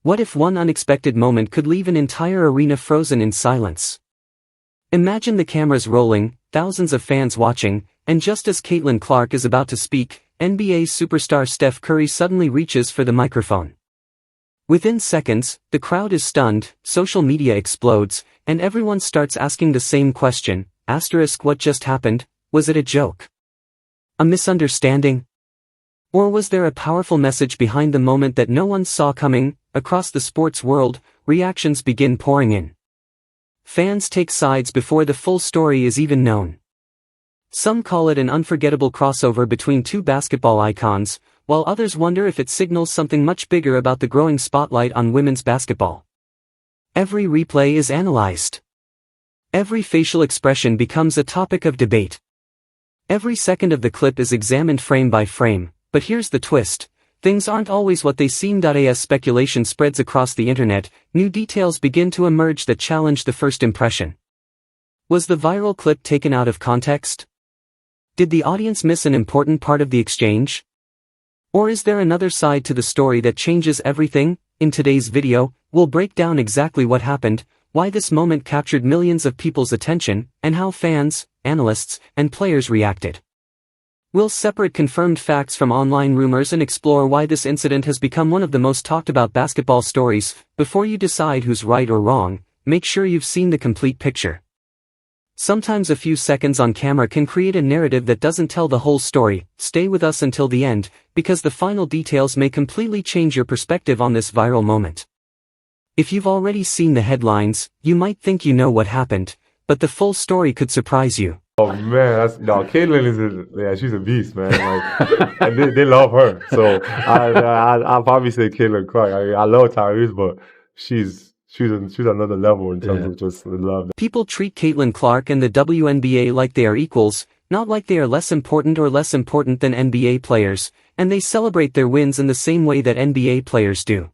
What if one unexpected moment could leave an entire arena frozen in silence? Imagine the cameras rolling, thousands of fans watching, and just as Caitlin Clark is about to speak, NBA superstar Steph Curry suddenly reaches for the microphone. Within seconds, the crowd is stunned, social media explodes, and everyone starts asking the same question, what just happened? Was it a joke? A misunderstanding? Or was there a powerful message behind the moment that no one saw coming? Across the sports world, reactions begin pouring in. Fans take sides before the full story is even known. Some call it an unforgettable crossover between two basketball icons, while others wonder if it signals something much bigger about the growing spotlight on women's basketball. Every replay is analyzed. Every facial expression becomes a topic of debate. Every second of the clip is examined frame by frame, but here's the twist. Things aren't always what they seem. As speculation spreads across the internet, new details begin to emerge that challenge the first impression. Was the viral clip taken out of context? Did the audience miss an important part of the exchange? Or is there another side to the story that changes everything? In today's video, we'll break down exactly what happened, why this moment captured millions of people's attention, and how fans, analysts, and players reacted. We'll separate confirmed facts from online rumors and explore why this incident has become one of the most talked about basketball stories. Before you decide who's right or wrong, make sure you've seen the complete picture. Sometimes a few seconds on camera can create a narrative that doesn't tell the whole story. Stay with us until the end, because the final details may completely change your perspective on this viral moment. If you've already seen the headlines, you might think you know what happened, but the full story could surprise you. Oh man, Caitlyn she's a beast, man. Like, and they love her. So I'll probably say Caitlin Clark. I love Tyrese, but she's another level in terms of just the love. People treat Caitlin Clark and the WNBA like they are equals, not like they are less important than NBA players, and they celebrate their wins in the same way that NBA players do.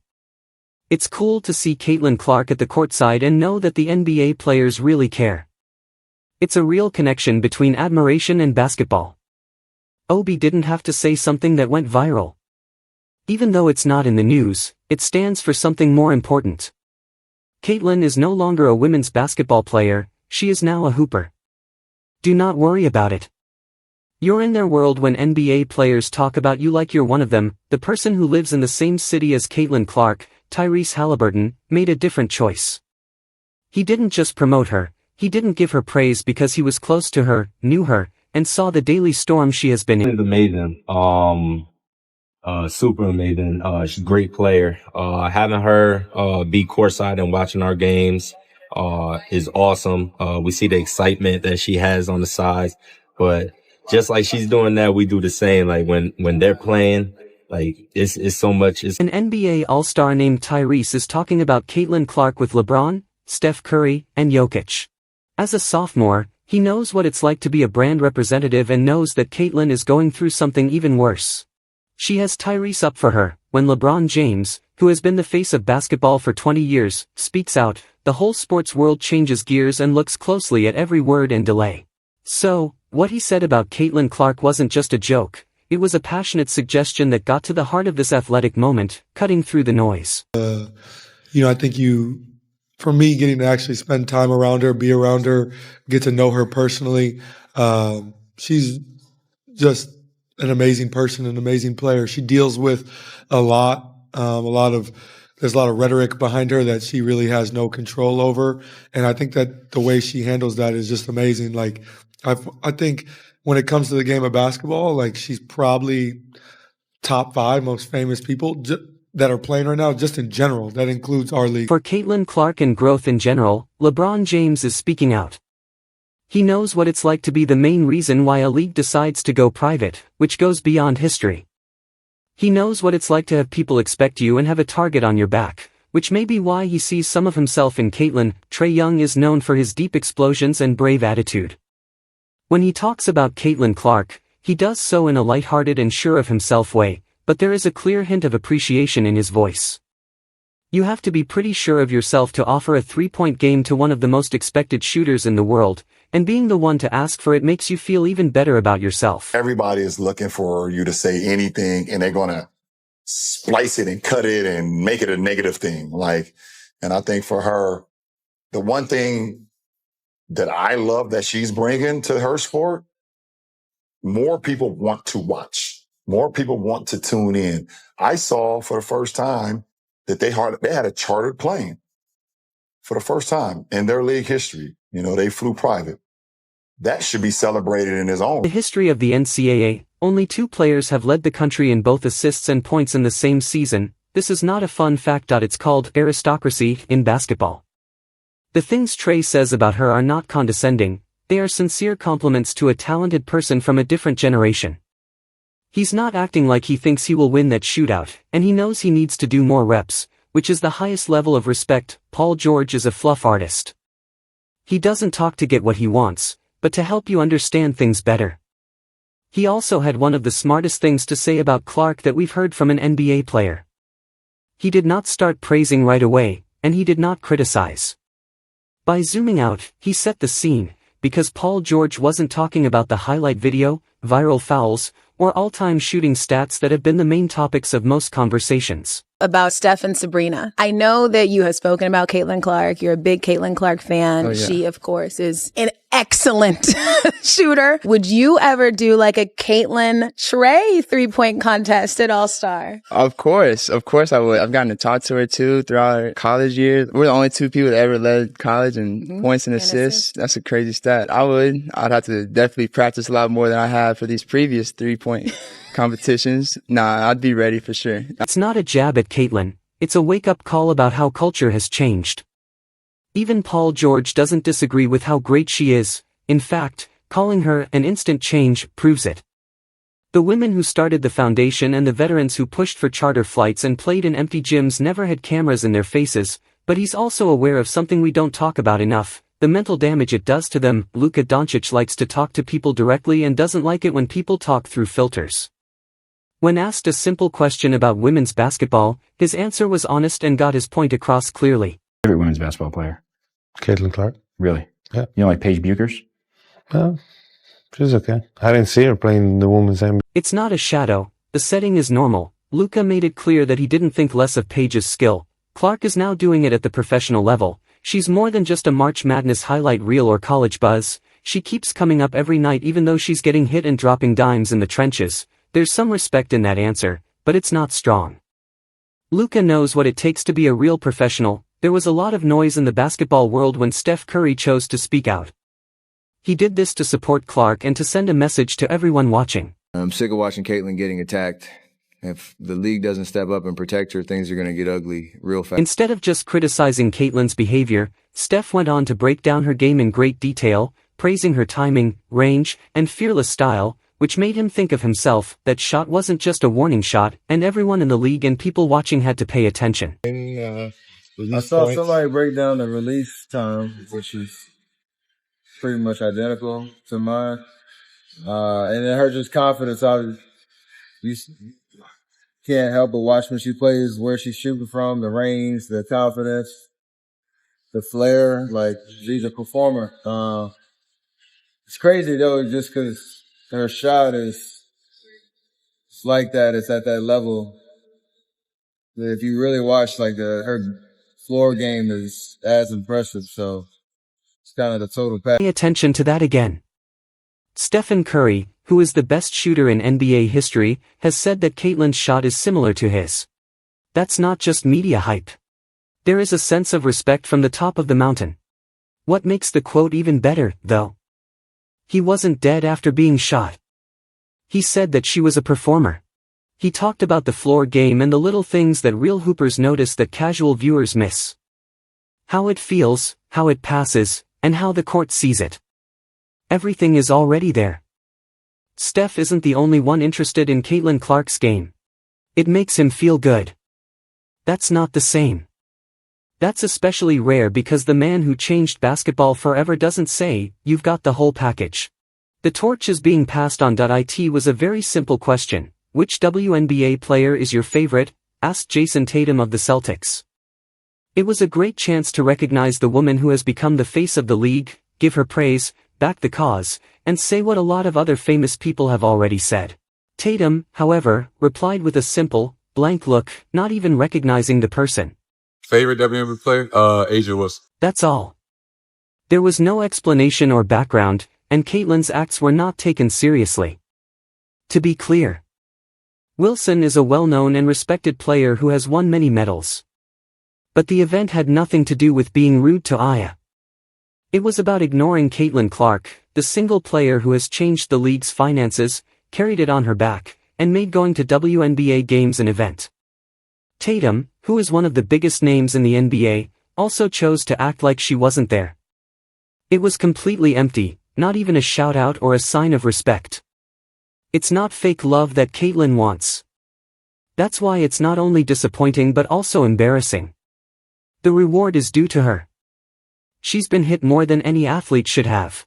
It's cool to see Caitlin Clark at the courtside and know that the NBA players really care. It's a real connection between admiration and basketball. Obi didn't have to say something that went viral. Even though it's not in the news, it stands for something more important. Caitlin is no longer a women's basketball player, she is now a hooper. Do not worry about it. You're in their world when NBA players talk about you like you're one of them. The person who lives in the same city as Caitlin Clark, Tyrese Halliburton, made a different choice. He didn't just promote her, he didn't give her praise because he was close to her, knew her, and saw the daily storm she has been in. It's amazing. Super amazing. She's a great player. Having her be courtside and watching our games is awesome. We see the excitement that she has on the sides, but just like she's doing that, we do the same. Like when they're playing, like it's so much. An NBA All-Star named Tyrese is talking about Caitlin Clark with LeBron, Steph Curry, and Jokic. As a sophomore, he knows what it's like to be a brand representative and knows that Caitlin is going through something even worse. She has Tyrese up for her. When LeBron James, who has been the face of basketball for 20 years, speaks out, the whole sports world changes gears and looks closely at every word and delay. So, what he said about Caitlin Clark wasn't just a joke, it was a passionate suggestion that got to the heart of this athletic moment, cutting through the noise. I think for me, getting to actually spend time around her, be around her, get to know her personally, she's just an amazing person, an amazing player. She deals with a lot there's a lot of rhetoric behind her that she really has no control over. And I think that the way she handles that is just amazing. Like, I think when it comes to the game of basketball, like, she's probably top 5 most famous people that are playing right now, just in general. That includes our league. For Caitlin Clark and growth in general, LeBron James is speaking out. He knows what it's like to be the main reason why a league decides to go private, which goes beyond history. He knows what it's like to have people expect you and have a target on your back, which may be why he sees some of himself in Caitlin. Trae Young is known for his deep explosions and brave attitude. When he talks about Caitlin Clark, he does so in a lighthearted and sure of himself way, but there is a clear hint of appreciation in his voice. You have to be pretty sure of yourself to offer a three-point game to one of the most expected shooters in the world, and being the one to ask for it makes you feel even better about yourself. Everybody is looking for you to say anything, and they're going to splice it and cut it and make it a negative thing. Like, and I think for her, the one thing that I love that she's bringing to her sport, more people want to watch. More people want to tune in. I saw for the first time that they had a chartered plane for the first time in their league history. You know, they flew private. That should be celebrated in its own. The history of the NCAA, only 2 players have led the country in both assists and points in the same season. This is not a fun fact. It's called aristocracy in basketball. The things Trey says about her are not condescending, they are sincere compliments to a talented person from a different generation. He's not acting like he thinks he will win that shootout, and he knows he needs to do more reps, which is the highest level of respect. Paul George is a fluff artist. He doesn't talk to get what he wants, but to help you understand things better. He also had one of the smartest things to say about Clark that we've heard from an NBA player. He did not start praising right away, and he did not criticize. By zooming out, he set the scene, because Paul George wasn't talking about the highlight video, viral fouls, or all-time shooting stats that have been the main topics of most conversations. About Steph and Sabrina. I know that you have spoken about Caitlin Clark. You're a big Caitlin Clark fan. Oh, yeah. She, of course, is an excellent shooter. Would you ever do like a Caitlin Trey 3-point contest at All-Star? Of course I would. I've gotten to talk to her too throughout her college years. We're the only 2 people that ever led college in points and assists. That's a crazy stat. I'd have to definitely practice a lot more than I have for these previous 3-point competitions. Nah, I'd be ready for sure. It's not a jab at Caitlin, it's a wake-up call about how culture has changed. Even Paul George doesn't disagree with how great she is. In fact, calling her an instant change proves it. The women who started the foundation and the veterans who pushed for charter flights and played in empty gyms never had cameras in their faces, but he's also aware of something we don't talk about enough, the mental damage it does to them. Luka Doncic likes to talk to people directly and doesn't like it when people talk through filters. When asked a simple question about women's basketball, his answer was honest and got his point across clearly. Favorite women's basketball player? Caitlin Clark. Really? Yeah. You know, like Paige Buchers? Well, she's okay. I didn't see her playing the women's NBA. It's not a shadow, the setting is normal. Luka made it clear that he didn't think less of Paige's skill. Clark is now doing it at the professional level. She's more than just a March Madness highlight reel or college buzz. She keeps coming up every night even though she's getting hit and dropping dimes in the trenches. There's some respect in that answer, but it's not strong. Luka knows what it takes to be a real professional. There was a lot of noise in the basketball world when Steph Curry chose to speak out. He did this to support Clark and to send a message to everyone watching. I'm sick of watching Caitlin getting attacked. If the league doesn't step up and protect her, things are going to get ugly real fast. Instead of just criticizing Caitlin's behavior, Steph went on to break down her game in great detail, praising her timing, range, and fearless style, which made him think of himself. That shot wasn't just a warning shot, and everyone in the league and people watching had to pay attention. I saw somebody break down the release time, which is pretty much identical to mine. And then her just confidence, you can't help but watch when she plays, where she's shooting from, the range, the confidence, the flair. Like, she's a performer. It's crazy though, just because her shot is like that. It's at that level. If you really watch, like, her floor game is as impressive. So it's kind of the total package. Pay attention to that again. Stephen Curry, who is the best shooter in NBA history, has said that Caitlin's shot is similar to his. That's not just media hype. There is a sense of respect from the top of the mountain. What makes the quote even better, though? He wasn't dead after being shot. He said that she was a performer. He talked about the floor game and the little things that real hoopers notice that casual viewers miss. How it feels, how it passes, and how the court sees it. Everything is already there. Steph isn't the only one interested in Caitlin Clark's game. It makes him feel good. That's not the same. That's especially rare because the man who changed basketball forever doesn't say, "You've got the whole package." The torch is being passed on. It was a very simple question. Which WNBA player is your favorite? Asked Jason Tatum of the Celtics. It was a great chance to recognize the woman who has become the face of the league, give her praise, back the cause, and say what a lot of other famous people have already said. Tatum, however, replied with a simple, blank look, not even recognizing the person. Favorite WNBA player? Asia Wilson. That's all. There was no explanation or background, and Caitlin's acts were not taken seriously. To be clear, Wilson is a well-known and respected player who has won many medals. But the event had nothing to do with being rude to Aya. It was about ignoring Caitlin Clark, the single player who has changed the league's finances, carried it on her back, and made going to WNBA games an event. Tatum, who is one of the biggest names in the NBA, also chose to act like she wasn't there. It was completely empty, not even a shout-out or a sign of respect. It's not fake love that Caitlin wants. That's why it's not only disappointing but also embarrassing. The reward is due to her. She's been hit more than any athlete should have.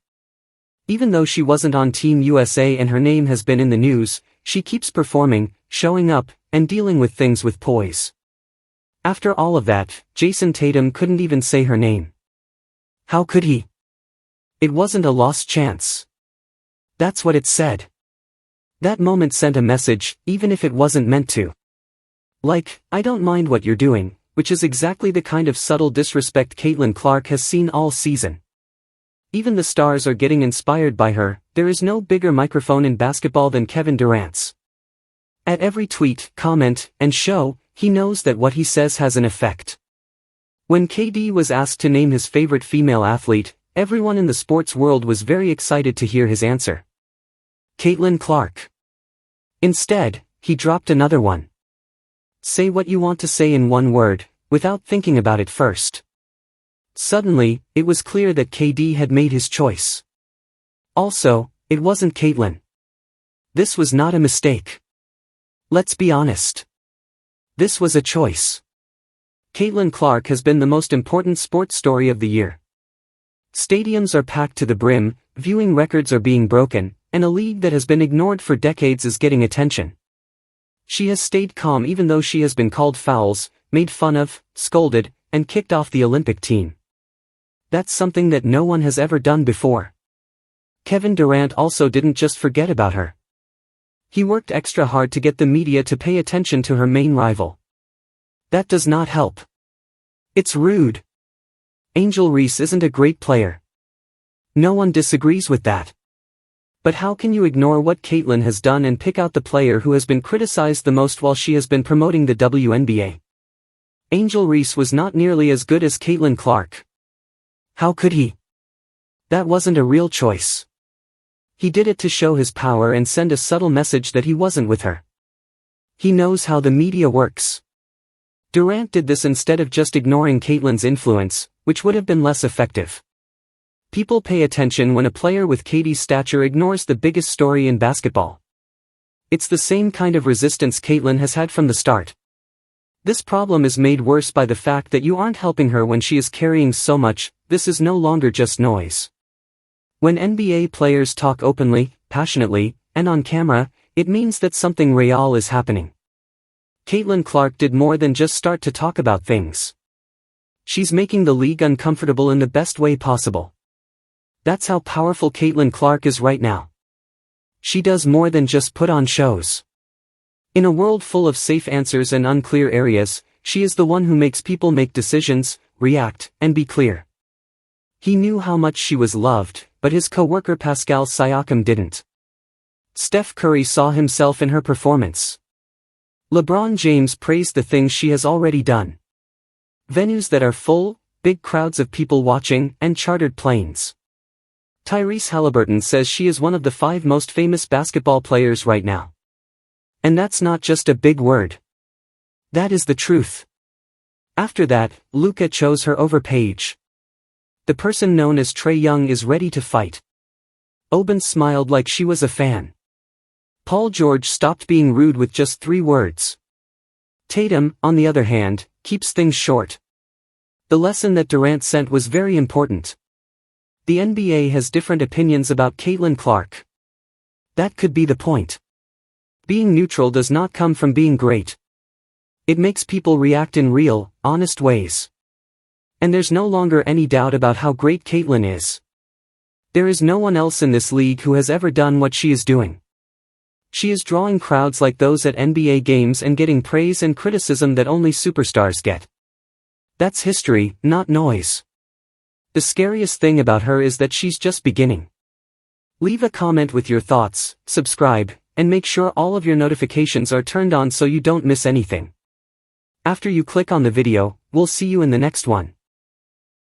Even though she wasn't on Team USA and her name has been in the news, she keeps performing, showing up, and dealing with things with poise. After all of that, Jason Tatum couldn't even say her name. How could he? It wasn't a lost chance. That's what it said. That moment sent a message, even if it wasn't meant to. Like, I don't mind what you're doing, which is exactly the kind of subtle disrespect Caitlin Clark has seen all season. Even the stars are getting inspired by her. There is no bigger microphone in basketball than Kevin Durant's. At every tweet, comment, and show, he knows that what he says has an effect. When KD was asked to name his favorite female athlete, everyone in the sports world was very excited to hear his answer. Caitlin Clark. Instead, he dropped another one. Say what you want to say in one word, without thinking about it first. Suddenly, it was clear that KD had made his choice. Also, it wasn't Caitlin. This was not a mistake. Let's be honest. This was a choice. Caitlin Clark has been the most important sports story of the year. Stadiums are packed to the brim, viewing records are being broken, and a league that has been ignored for decades is getting attention. She has stayed calm even though she has been called fouls, made fun of, scolded, and kicked off the Olympic team. That's something that no one has ever done before. Kevin Durant also didn't just forget about her. He worked extra hard to get the media to pay attention to her main rival. That does not help. It's rude. Angel Reese isn't a great player. No one disagrees with that. But how can you ignore what Caitlin has done and pick out the player who has been criticized the most while she has been promoting the WNBA? Angel Reese was not nearly as good as Caitlin Clark. How could he? That wasn't a real choice. He did it to show his power and send a subtle message that he wasn't with her. He knows how the media works. Durant did this instead of just ignoring Caitlin's influence, which would have been less effective. People pay attention when a player with KD's stature ignores the biggest story in basketball. It's the same kind of resistance Caitlin has had from the start. This problem is made worse by the fact that you aren't helping her when she is carrying so much. This is no longer just noise. When NBA players talk openly, passionately, and on camera, it means that something real is happening. Caitlin Clark did more than just start to talk about things. She's making the league uncomfortable in the best way possible. That's how powerful Caitlin Clark is right now. She does more than just put on shows. In a world full of safe answers and unclear areas, she is the one who makes people make decisions, react, and be clear. He knew how much she was loved, but his co-worker Pascal Siakam didn't. Steph Curry saw himself in her performance. LeBron James praised the things she has already done. Venues that are full, big crowds of people watching, and chartered planes. Tyrese Halliburton says she is one of the 5 most famous basketball players right now. And that's not just a big word. That is the truth. After that, Luka chose her over Paige. The person known as Trae Young is ready to fight. Oben smiled like she was a fan. Paul George stopped being rude with just 3 words. Tatum, on the other hand, keeps things short. The lesson that Durant sent was very important. The NBA has different opinions about Caitlin Clark. That could be the point. Being neutral does not come from being great. It makes people react in real, honest ways. And there's no longer any doubt about how great Caitlin is. There is no one else in this league who has ever done what she is doing. She is drawing crowds like those at NBA games and getting praise and criticism that only superstars get. That's history, not noise. The scariest thing about her is that she's just beginning. Leave a comment with your thoughts, subscribe, and make sure all of your notifications are turned on so you don't miss anything. After you click on the video, we'll see you in the next one.